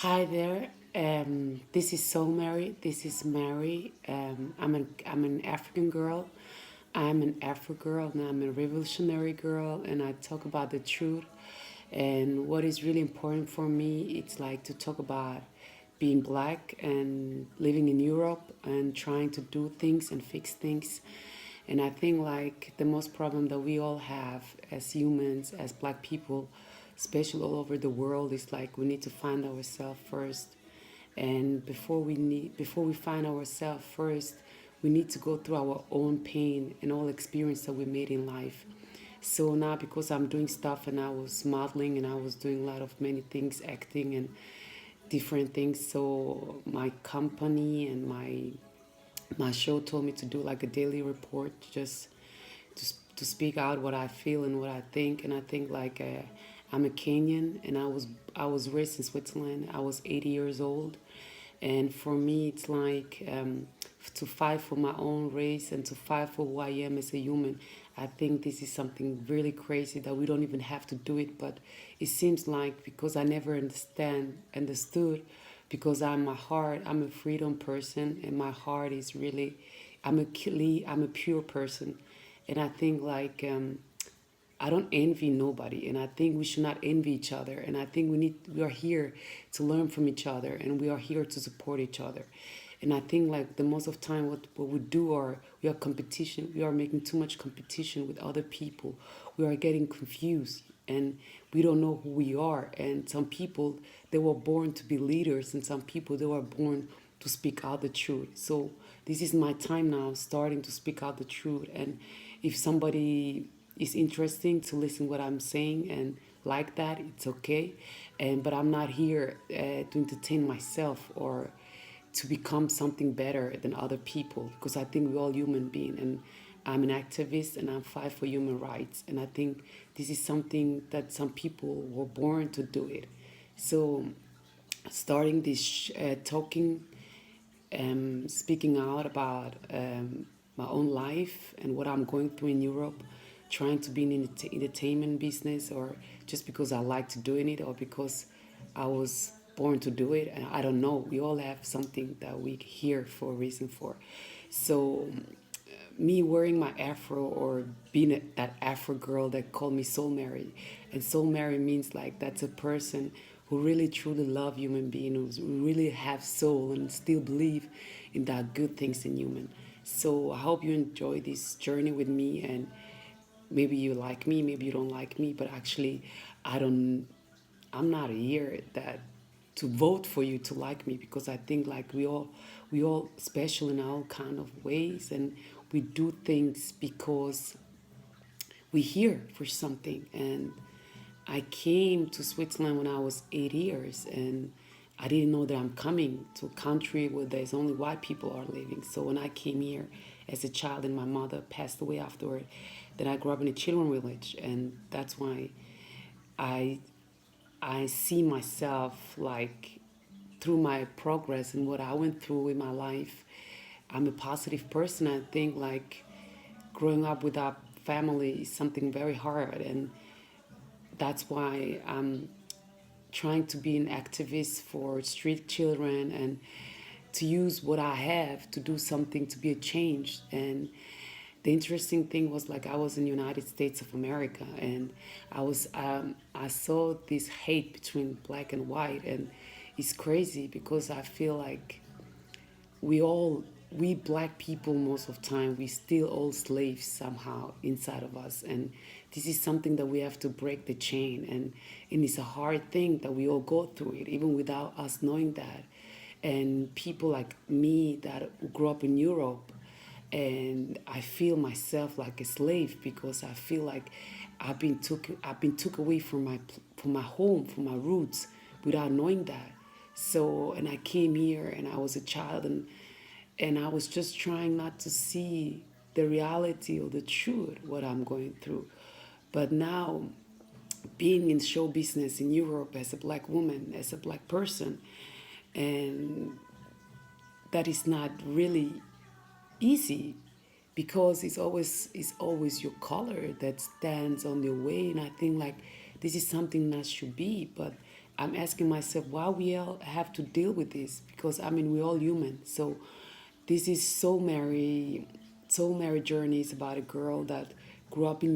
Hi there. This is Soulmary. This is Mary. I'm an African girl. I'm an Afro girl and I'm a revolutionary girl, and I talk about the truth. And what is really important for me, it's like to talk about being black and living in Europe and trying to do things and fix things. And I think like the most problem that we all have as humans, as black people, especially all over the world, is like we need to find ourselves first. And before we find ourselves first, we need to go through our own pain and all experience that we made in life. So now because I'm doing stuff and I was modeling and I was doing a lot of many things, acting and different things. So my company and my show told me to do like a daily report, just to speak out what I feel and what I think. And I think like I'm a Kenyan, and I was raised in Switzerland. I was 80 years old, and for me it's like to fight for my own race and to fight for who I am as a human. I think this is something really crazy that we don't even have to do it, but it seems like because I never understood, because I'm a freedom person, and my heart is really, I'm a pure person, and I think like I don't envy nobody, and I think we should not envy each other. And I think we are here to learn from each other, and we are here to support each other. And I think like the most of time, what we do are we are competition. We are making too much competition with other people. We are getting confused, and we don't know who we are. And some people, they were born to be leaders, and some people, they were born to speak out the truth. So this is my time now, starting to speak out the truth. And if somebody is interesting to listen what I'm saying and like that, it's okay. And but I'm not here to entertain myself or to become something better than other people, because I think we're all human beings, and I'm an activist and I'm fight for human rights, and I think this is something that some people were born to do it. So starting this talking, speaking out about my own life and what I'm going through in Europe, trying to be in the entertainment business, or just because I like to doing it, or because I was born to do it. And I don't know. We all have something that we here for a reason for. So me wearing my afro, or being that afro girl that called me Soul Mary. And Soul Mary means like that's a person who really truly love human being, who really have soul and still believe in that good things in human. So I hope you enjoy this journey with me, and maybe you like me, maybe you don't like me, but actually I don't I'm not here that to vote for you to like me, because I think like we all special in our kind of ways, and we do things because we're here for something. And I came to Switzerland when I was 8 years, and I didn't know that I'm coming to a country where there's only white people are living. So when I came here as a child and my mother passed away afterward, then I grew up in a children village, and that's why I I see myself like through my progress and what I went through in my life. I'm a positive person. I think like growing up without family is something very hard, and that's why I'm trying to be an activist for street children, and to use what I have to do something to be a change. And the interesting thing was like I was in the United States of America, and I saw this hate between black and white, and it's crazy because I feel like we black people, most of the time we still all slaves somehow inside of us. And this is something that we have to break the chain, and it's a hard thing that we all go through it even without us knowing that. And people like me that grew up in Europe, and I feel myself like a slave, because I feel like I've been took away from my home, from my roots, without knowing that. So, and I came here and I was a child, and I was just trying not to see the reality or the truth what I'm going through. But now, being in show business in Europe as a black woman, as a black person, and that is not really easy, because it's always your color that stands on your way. And I think like this is something that should be, but I'm asking myself why we all have to deal with this, because I mean we're all human. So this is Soulmary journey is about a girl that grew up in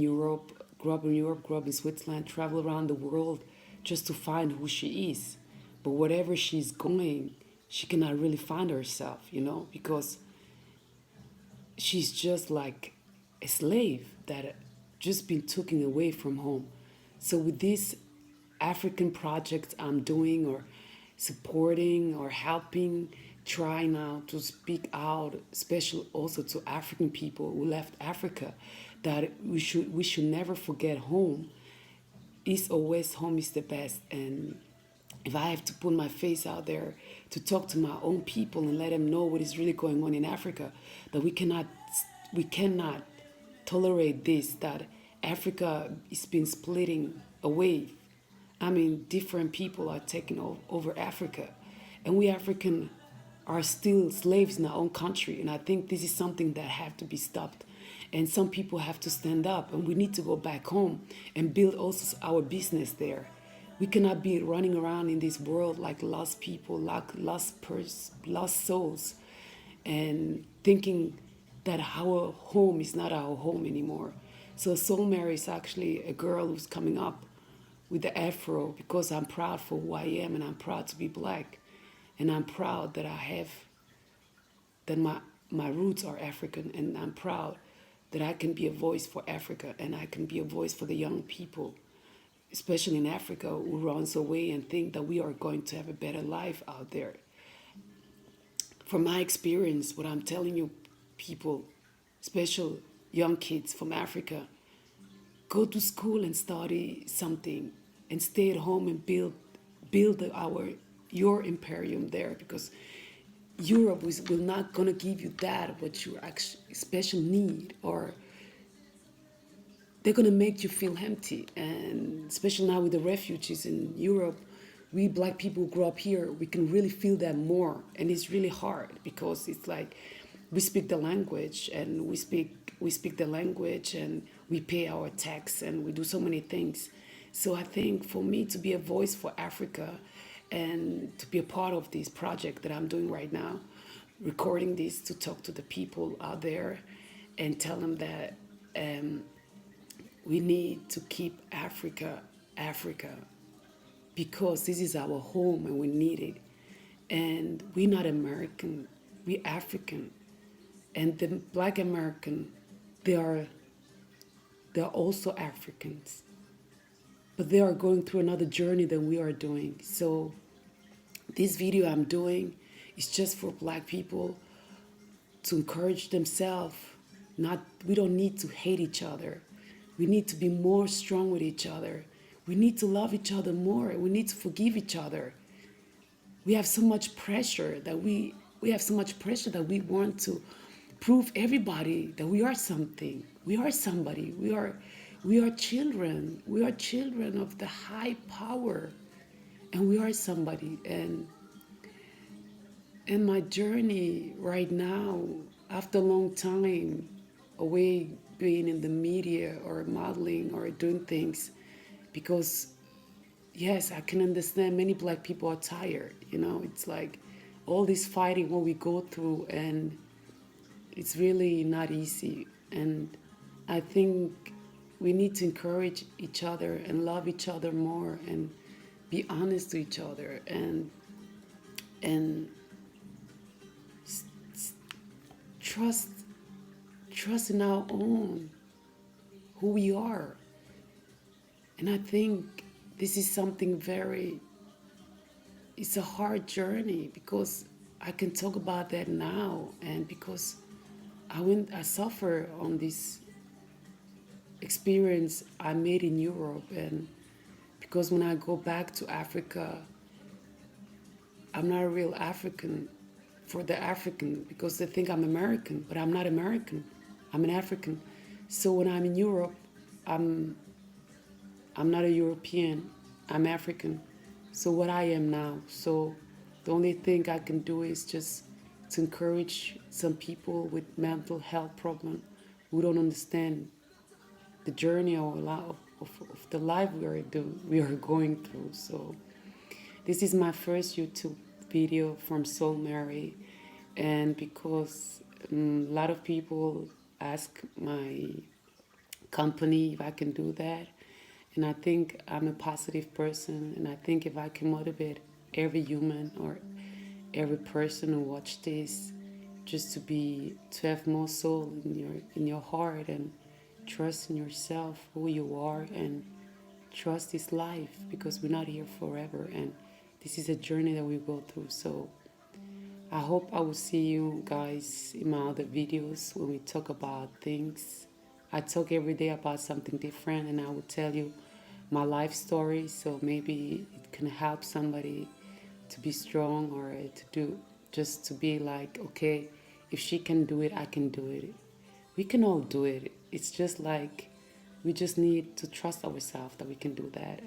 Switzerland, traveled around the world just to find who she is. But whatever she's going, she cannot really find herself, because she's just like a slave that just been taken away from home. So with this African project I'm doing or supporting or helping, try now to speak out, especially also to African people who left Africa, that we should never forget home. East or West, home is the best. And if I have to put my face out there to talk to my own people and let them know what is really going on in Africa, that we cannot tolerate this, that Africa is been splitting away. I mean, different people are taking over Africa, and we African are still slaves in our own country. And I think this is something that have to be stopped. And some people have to stand up, and we need to go back home and build also our business there. We cannot be running around in this world like lost people, like lost souls, and thinking that our home is not our home anymore. So Soul Mary is actually a girl who's coming up with the afro because I'm proud for who I am, and I'm proud to be black, and I'm proud that my roots are African, and I'm proud that I can be a voice for Africa, and I can be a voice for the young people, especially in Africa, who runs away and think that we are going to have a better life out there. From my experience, what I'm telling you, people, special young kids from Africa, go to school and study something, and stay at home and build your imperium there, because Europe will not gonna give you that what you actually special need, or they're gonna make you feel empty. And especially now with the refugees in Europe, we black people who grow up here, we can really feel that more, and it's really hard because it's like we speak the language, and we speak the language, and we pay our tax, and we do so many things. So I think for me to be a voice for Africa and to be a part of this project that I'm doing right now, recording this to talk to the people out there and tell them that we need to keep Africa, Africa, because this is our home and we need it. And we're not American, we're African. And the black American, they are they're also Africans, but they are going through another journey than we are doing. So this video I'm doing is just for black people to encourage themselves. Not, we don't need to hate each other. We need to be more strong with each other. We need to love each other more. We need to forgive each other. We have so much pressure that we have so much pressure that we want to prove everybody that we are something. We are somebody. We are children. We are children of the high power, and we are somebody. And in my journey right now, after a long time away being in the media or modeling or doing things, because yes, I can understand many black people are tired. It's like all this fighting what we go through, and it's really not easy. And I think we need to encourage each other and love each other more and be honest to each other, and trust in our own who we are. And I think this is something it's a hard journey, because I can talk about that now, and because I suffer on this experience I made in Europe. And because when I go back to Africa, I'm not a real African for the African, because they think I'm American, but I'm not American. I'm an African. So when I'm in Europe, I'm not a European. I'm African. So what I am now. So the only thing I can do is just to encourage some people with mental health problem who don't understand the journey or of the life we are going through. So This is my first YouTube video from Soulmary, and because a lot of people ask my company if I can do that, and I think I'm a positive person, and I think if I can motivate every human or every person who watch this just to have more soul in your heart and trust in yourself, who you are, and trust this life, because we're not here forever, and this is a journey that we go through. So I hope I will see you guys in my other videos when we talk about things. I talk every day about something different, and I will tell you my life story, so maybe it can help somebody to be strong, or to do, just to be like, okay, if she can do it, I can do it. We can all do it. It's just like we just need to trust ourselves that we can do that.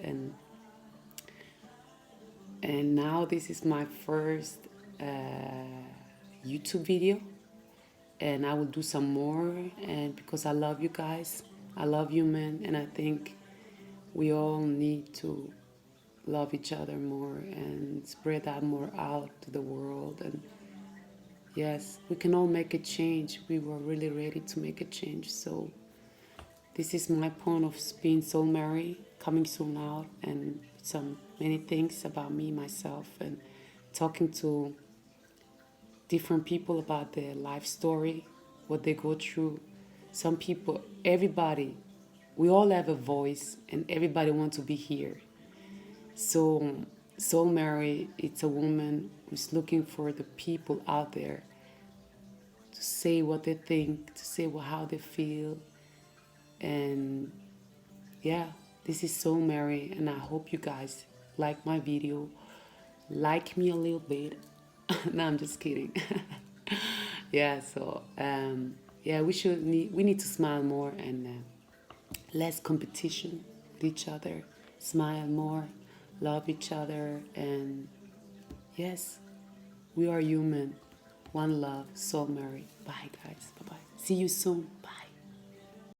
And now this is my first YouTube video, and I will do some more, and because I love you guys, I love you, man, and I think we all need to love each other more and spread that more out to the world. And yes, we can all make a change. We were really ready to make a change. So this is my point of being Soulmary, coming soon out, and some many things about me, myself, and talking to different people about their life story, what they go through. Some people, everybody, we all have a voice, and everybody wants to be here. So Soulmary, it's a woman who's looking for the people out there to say what they think, to say how they feel. And yeah, this is Soulmary, and I hope you guys like my video. Like me a little bit. No, I'm just kidding. Yeah, so yeah, we need to smile more, and less competition with each other. Smile more, love each other, and yes, we are human. One love, Soulmary. Bye, guys. Bye bye. See you soon.